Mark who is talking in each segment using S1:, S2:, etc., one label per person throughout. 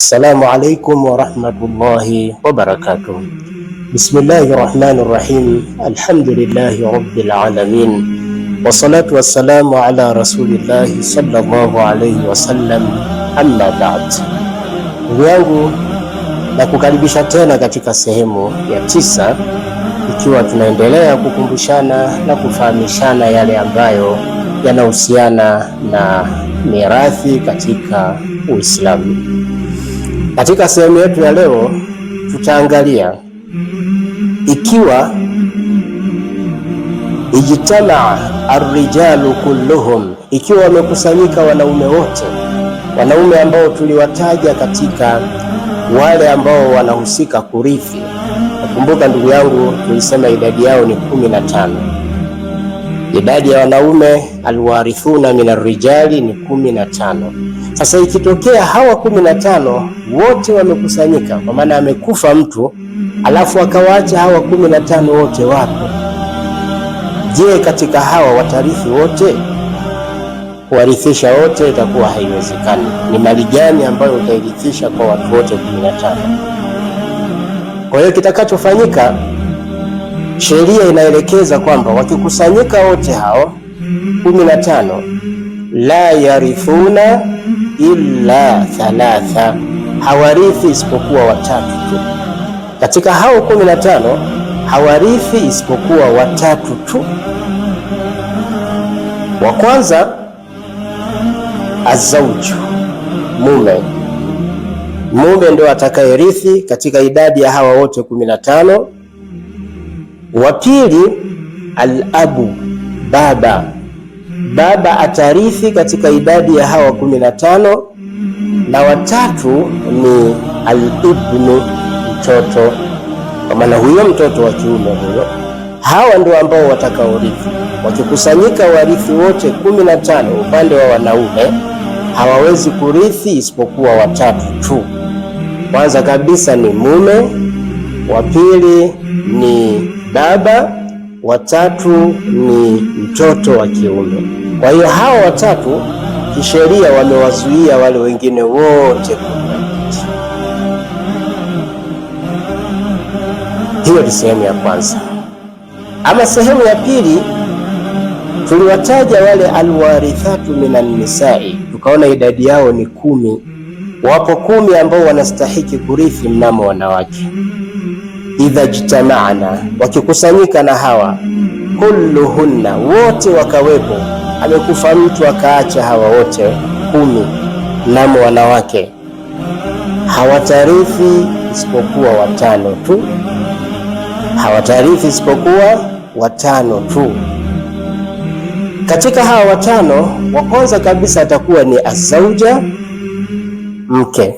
S1: Assalamu alaikum warahmatullahi wabarakatuh. Bismillahi rahmani rahim. Alhamdulillahi rabbil alamin. Wassalatu wassalamu ala rasulillahi sallallahu alayhi wasallam. Amma ba'd. Ndugu yangu, na kukaribisha tena katika sehemu ya 9, ikiwa tunaendelea kukumbushana na kufahamishana yale ambayo yanahusiana na mirathi katika Uislamu. Katika sehemu yetu ya leo tutaangalia ikiwa ijtamaa arrijalu kulluhum, ikiwa wamekusanyika wanaume wote, wanaume ambao tuliwataja katika wale ambao wanahusika kurithi. Nakumbuka ndugu yangu, tulisema idadi yao ni 15. Idadi ya wanaume alwarithuna min arrijali ni 15. Sasa ikitokea hawa 15 wote wamekusanyika, kwa maana amekufa mtu alafu akawaacha hawa 15 wote wapo, je, katika hawa watarithi wote? Kuwarithisha wote itakuwa haiwezekani. Ni mali gani ambayo utairithisha kwa watu wote 15? Kwa hiyo kitakachofanyika, sheria inaelekeza kwamba wakikusanyika wote hao 15, la yarithuna illa 3, hawarithi isipokuwa watatu tu. Katika hao 15 hawarithi isipokuwa watatu tu. Wa kwanza azauju, mume ndio atakayerithi katika idadi ya hawa wote 15. Wa pili alabu, baba atarithi katika idadi ya hawa 15, na watatu ni alibnu, mtoto, kwa maana huyo mtoto wa kiume huyo. Hawa ndio ambao watakaorithi. Wakikusanyika warithi wote 15 upande wa wanaume, hawawezi kurithi isipokuwa watatu tu. Kwanza kabisa ni mume, wa pili ni baba, watatu ni mtoto wa kiume. Kwa hiyo hawa watatu kisheria wamewazuia wale wengine wote. Hiyo ni sehemu ya kwanza. Ama sehemu ya pili, tuliwataja wale alwarithatu minan nisai, tukaona idadi yao ni 10. Wapo 10 ambao wanastahiki kurithi mnamo wanawake. Idha jtama'na, wakikusanyika na hawa, kulluhunna, wote wakawepo, amekufa mtu akaacha hawa wote 10 mnamo wanawake, hawatarithi isipokuwa watano tu. Hawatarithi isipokuwa watano tu. Katika hawa watano, wa kwanza kabisa atakuwa ni azauja, mke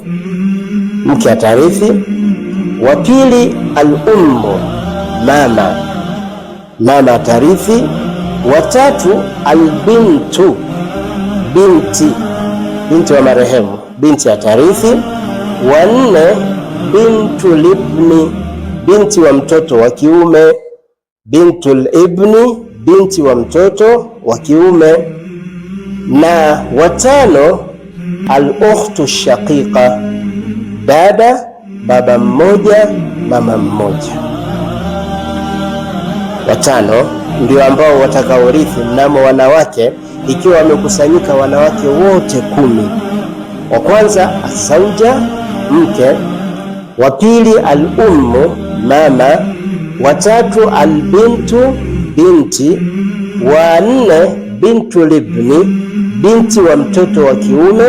S1: atarithi. Wa pili al-ummu, mama atarithi. Wa tatu al-bintu, binti wa marehemu, binti atarithi. Wa nne bintul ibni, binti wa mtoto wa kiume, bintul ibni, binti wa mtoto wa kiume. Na watano al-ukhtu shaqiqa, baba mmoja mama mmoja. Watano ndio ambao watakaorithi mnamo wanawake, ikiwa wamekusanyika wanawake wote 10. Wa kwanza azauja, mke. Wa pili al-ummu, mama. Wa tatu al-bintu, binti. Wa nne bintul ibni, binti wa mtoto wa kiume.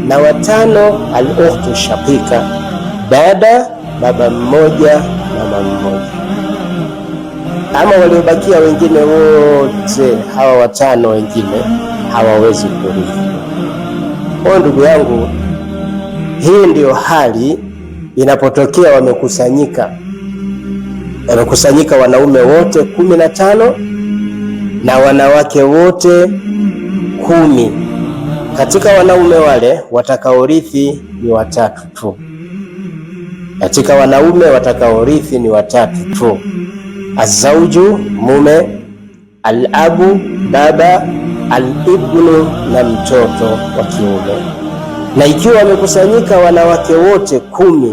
S1: Na watano al-ukhtu shaqiqa, baba mmoja mama mmoja. Ama waliobakia wengine wote, hawa watano wengine hawawezi kurithi. Kwa ndugu yangu, hii ndiyo hali inapotokea wamekusanyika wanaume wote 15 na wanawake wote 10. Katika wanaume wale watakaorithi ni watatu tu. Katika wanaume watakaorithi ni watatu tu: azauju, mume; alabu, baba; alibnu, na mtoto wa kiume. Na ikiwa wamekusanyika wanawake wote 10,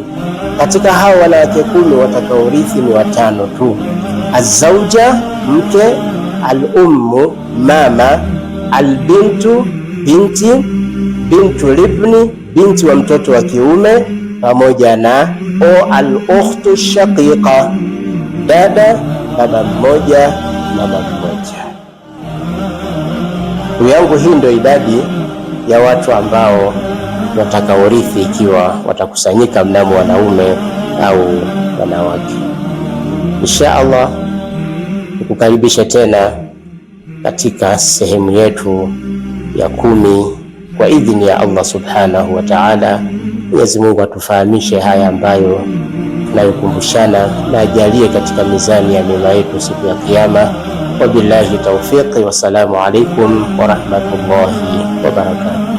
S1: katika hao wanawake 10 watakaorithi ni 5 tu: azauja, mke; al-ummu, mama; al-bintu, binti; bintu libni, binti wa mtoto wa kiume; pamoja na al-ukhtu shaqiqa, dada, baba mmoja, mama mmoja. Ndugu yangu, hii ndio idadi ya watu ambao watakaorithi ikiwa watakusanyika mnamo wanaume au wanawake. Insha Allah nikukaribishe tena katika sehemu yetu ya 10 kwa idhini ya Allah subhanahu wa ta'ala. Mwenyezi Mungu atufahamishe haya ambayo tunayokumbushana na ajalie katika mizani ya mema yetu siku ya Kiyama. Wabillahi tawfiqi, wassalamu alaikum wa rahmatullahi wa barakatuh.